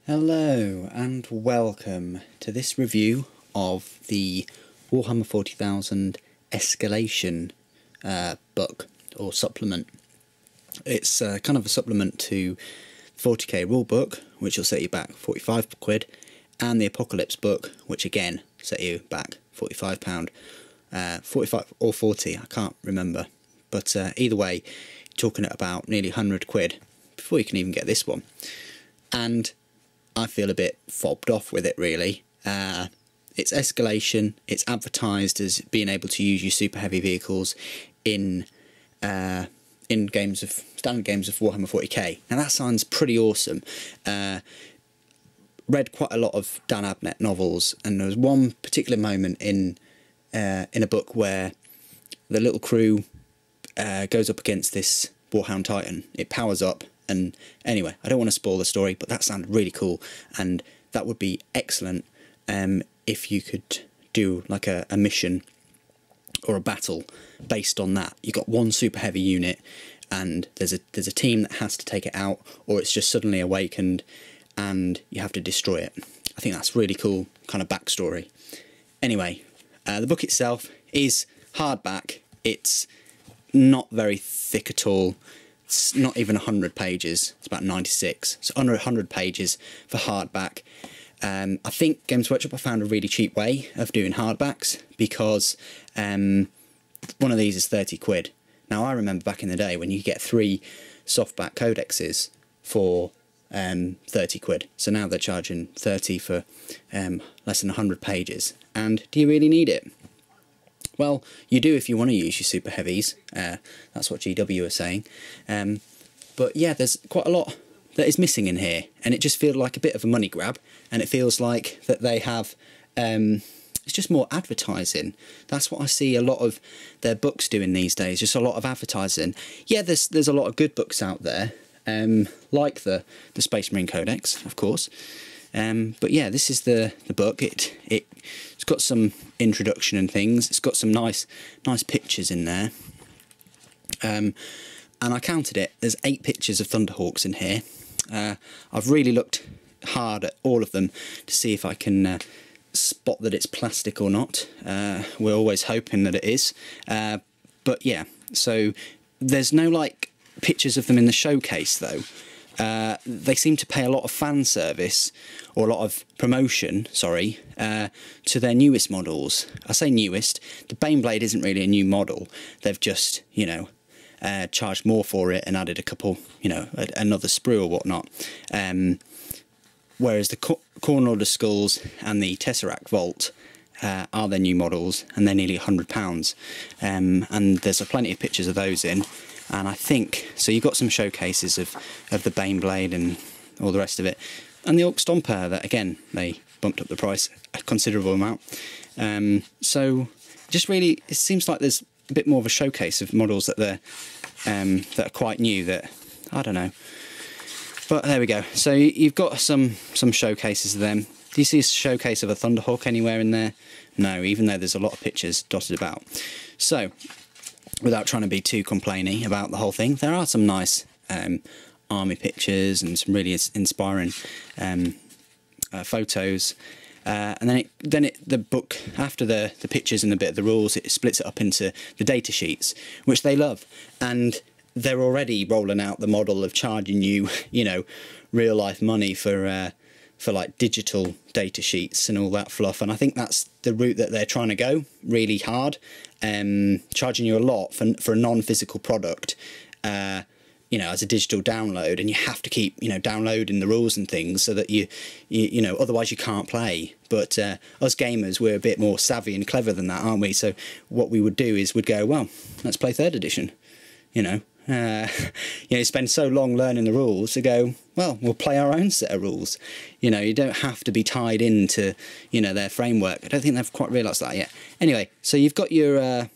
Hello and welcome to this review of the Warhammer 40,000 Escalation book or supplement. It's kind of a supplement to the 40k rulebook, which will set you back £45, and the Apocalypse book, which again set you back £45, 45 or 40, I can't remember, but either way, you're talking at about nearly £100 before you can even get this one. And I feel a bit fobbed off with it, really. It's Escalation. It's advertised as being able to use your super heavy vehicles in games of standard games of Warhammer 40k. Now that sounds pretty awesome. Read quite a lot of Dan Abnett novels, and there was one particular moment in a book where the little crew goes up against this Warhound Titan. It powers up. And anyway, I don't want to spoil the story, but that sounded really cool, and that would be excellent if you could do like a mission or a battle based on that. You've got one super heavy unit, and there's a team that has to take it out, or it's just suddenly awakened, and you have to destroy it. I think that's really cool kind of backstory. Anyway, the book itself is hardback. It's not very thick at all. It's not even 100 pages, it's about 96, so under 100 pages for hardback. I think Games Workshop have found a really cheap way of doing hardbacks, because one of these is £30. Now I remember back in the day when you get 3 softback codexes for £30, so now they're charging 30 for less than 100 pages, and do you really need it? Well, you do if you want to use your super heavies. That's what GW are saying. But yeah, there's quite a lot that is missing in here, and it just feels like a bit of a money grab, and it feels like that they have it's just more advertising. That's what I see a lot of their books doing these days, just a lot of advertising. Yeah, there's a lot of good books out there, like the Space Marine Codex, of course. But yeah, this is the book. It's got some introduction and things. It's got some nice pictures in there. And I counted it. There's 8 pictures of Thunderhawks in here. I've really looked hard at all of them to see if I can spot that it's plastic or not. We're always hoping that it is. But yeah, so there's no like pictures of them in the showcase though. They seem to pay a lot of fan service, or a lot of promotion, sorry, to their newest models. I say newest, the Baneblade isn't really a new model. They've just, you know, charged more for it and added a couple, you know, another sprue or whatnot. Whereas the Corn Order Skulls and the Tesseract Vault are their new models, and they're nearly £100. And there's plenty of pictures of those in. And I think, so you've got some showcases of the Baneblade and all the rest of it. And the Orc Stomper, that again, they bumped up the price a considerable amount. So just really, it seems like there's a bit more of a showcase of models that are quite new, that, I don't know. But there we go. So you've got some showcases of them. Do you see a showcase of a Thunderhawk anywhere in there? No, even though there's a lot of pictures dotted about. So, without trying to be too complaining about the whole thing, there are some nice army pictures and some really inspiring photos. And then the book, after the pictures and a bit of the rules, it splits it up into the data sheets, which they love. And they're already rolling out the model of charging you, you know, real life money for like digital data sheets and all that fluff. And I think that's the route that they're trying to go really hard. Charging you a lot for a non-physical product, you know, as a digital download, and you have to keep, you know, downloading the rules and things so that you know, otherwise you can't play. But us gamers, we're a bit more savvy and clever than that, aren't we? So what we would do is we'd go, well, let's play 3rd edition, you know. You know, spend so long learning the rules to go, well, we'll play our own set of rules. You know, you don't have to be tied into, you know, their framework. I don't think they've quite realised that yet. Anyway, so you've got your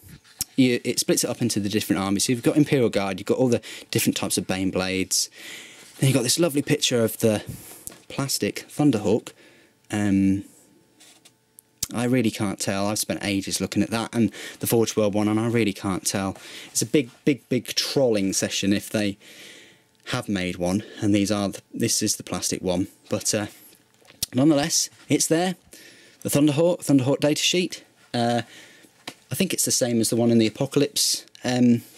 it splits it up into the different armies. So you've got Imperial Guard, you've got all the different types of Baneblades. Then you've got this lovely picture of the plastic Thunderhawk. I really can't tell. I've spent ages looking at that and the Forge World one, and I really can't tell. It's a big trolling session if they have made one, and this is the plastic one, but nonetheless, it's there. The Thunderhawk datasheet. I think it's the same as the one in the Apocalypse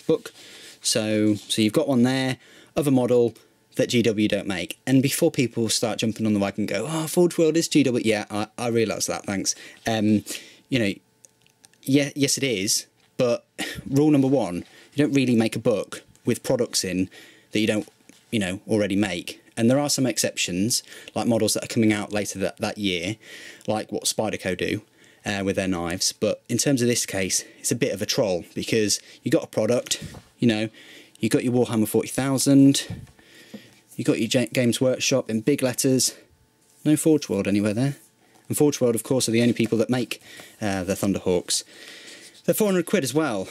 book. So you've got one there of a model that GW don't make. And before people start jumping on the wagon and go, oh, Forge World is GW. Yeah, I realise that, thanks. You know, yeah, yes it is, but rule number one, you don't really make a book with products in that you don't, you know, already make. And there are some exceptions, like models that are coming out later that year, like what Spyderco do with their knives. But in terms of this case, it's a bit of a troll, because you got a product, you know, you got your Warhammer 40,000, you got your Games Workshop in big letters, no Forge World anywhere there. And Forge World, of course, are the only people that make the Thunderhawks. They're 400 quid as well.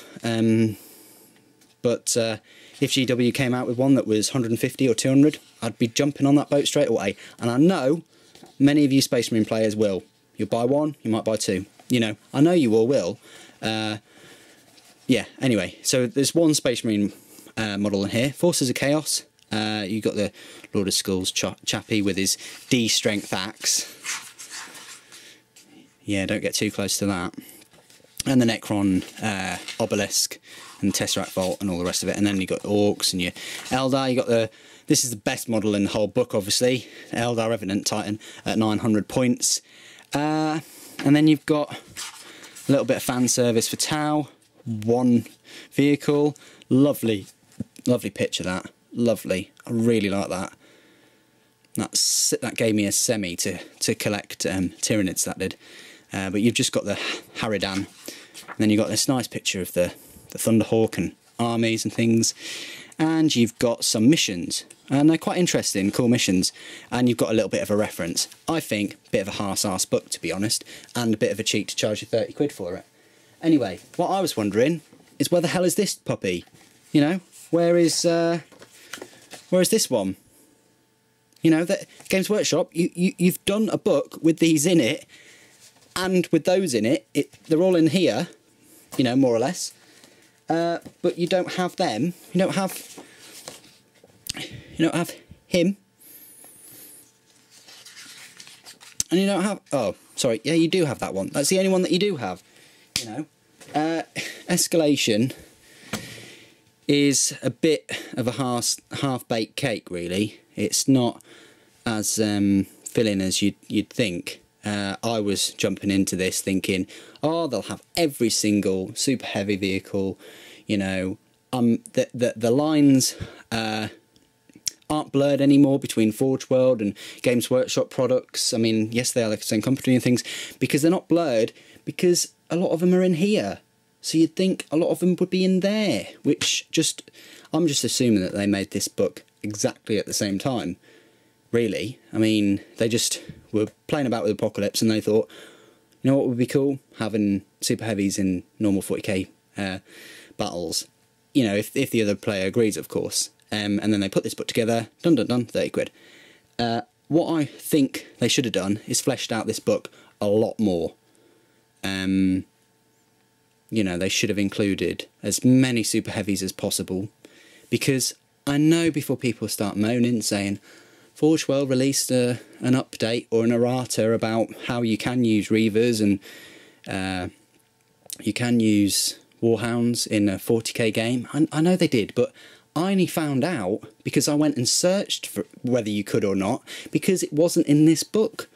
But if GW came out with one that was 150 or 200, I'd be jumping on that boat straight away. And I know many of you Space Marine players will. You'll buy one, you might buy two. You know, I know you all will. Yeah, anyway, so there's one Space Marine model in here. Forces of Chaos. You got the Lord of Skulls chappie with his D strength axe. Yeah, don't get too close to that. And the Necron obelisk and Tesseract Vault and all the rest of it. And then you've got Orcs and your Eldar. You got this is the best model in the whole book, obviously. Eldar Revenant Titan at 900 points. And then you've got a little bit of fan service for Tau. One vehicle. Lovely, lovely picture that. Lovely. I really like that. That gave me a semi to collect Tyranids, that did. But you've just got the Harridan. And then you've got this nice picture of the Thunderhawk and armies and things. And you've got some missions. And they're quite interesting, cool missions. And you've got a little bit of a reference. I think a bit of a half-ass book, to be honest. And a bit of a cheat to charge you 30 quid for it. Anyway, what I was wondering is, where the hell is this puppy? You know, where is this one? You know, that Games Workshop, you've done a book with these in it, and with those in it, they're all in here, you know, more or less. But you don't have them. You don't have him. And you don't have, oh, sorry, yeah, you do have that one. That's the only one that you do have, you know. Escalation is a bit of a half-baked cake, really. It's not as filling as you'd think. I was jumping into this thinking, oh, they'll have every single super heavy vehicle, you know. The lines aren't blurred anymore between Forge World and Games Workshop products. I mean, yes, they are the same company and things, because they're not blurred, because a lot of them are in here. So you'd think a lot of them would be in there, which I'm just assuming that they made this book exactly at the same time, really. I mean, they just were playing about with Apocalypse and they thought, you know what would be cool? Having super heavies in normal 40k battles. You know, if the other player agrees, of course. And then they put this book together, done, 30 quid. What I think they should have done is fleshed out this book a lot more. You know, they should have included as many super heavies as possible, because I know before people start moaning, saying Forge World released an update or an errata about how you can use Reavers and you can use Warhounds in a 40k game. I know they did, but I only found out because I went and searched for whether you could or not, because it wasn't in this book.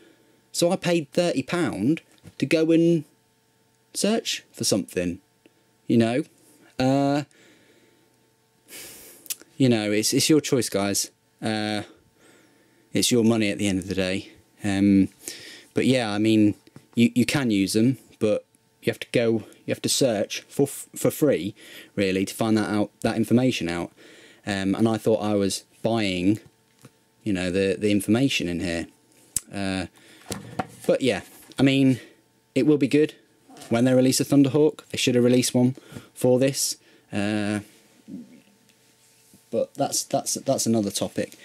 So I paid £30 to go and search for something, you know. You know, it's your choice, guys. It's your money at the end of the day. But yeah, I mean, you can use them, but you have to search for free, really, to find that information out. And I thought I was buying, you know, the information in here. But yeah, I mean, it will be good when they release a Thunderhawk. They should have released one for this. But that's another topic.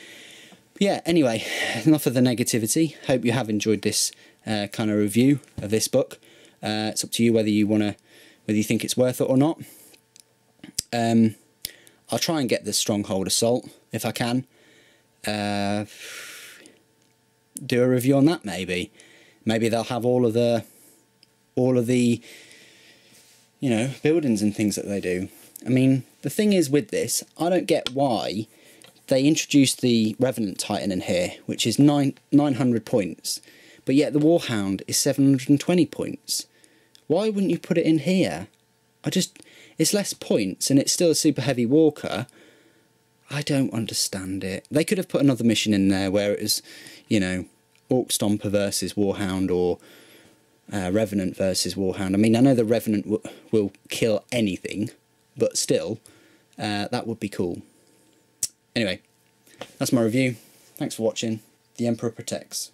But yeah, anyway, enough of the negativity. Hope you have enjoyed this kind of review of this book. It's up to you whether you think it's worth it or not. I'll try and get the Stronghold Assault if I can. Do a review on that maybe. Maybe they'll have all of the you know, buildings and things that they do. I mean, the thing is with this, I don't get why they introduced the Revenant Titan in here, which is 900 points, but yet the Warhound is 720 points. Why wouldn't you put it in here? It's less points and it's still a super heavy walker. I don't understand it. They could have put another mission in there where it was, you know, Orc Stomper versus Warhound, or Revenant versus Warhound. I mean, I know the Revenant will kill anything, but still, that would be cool. Anyway, that's my review. Thanks for watching. The Emperor protects.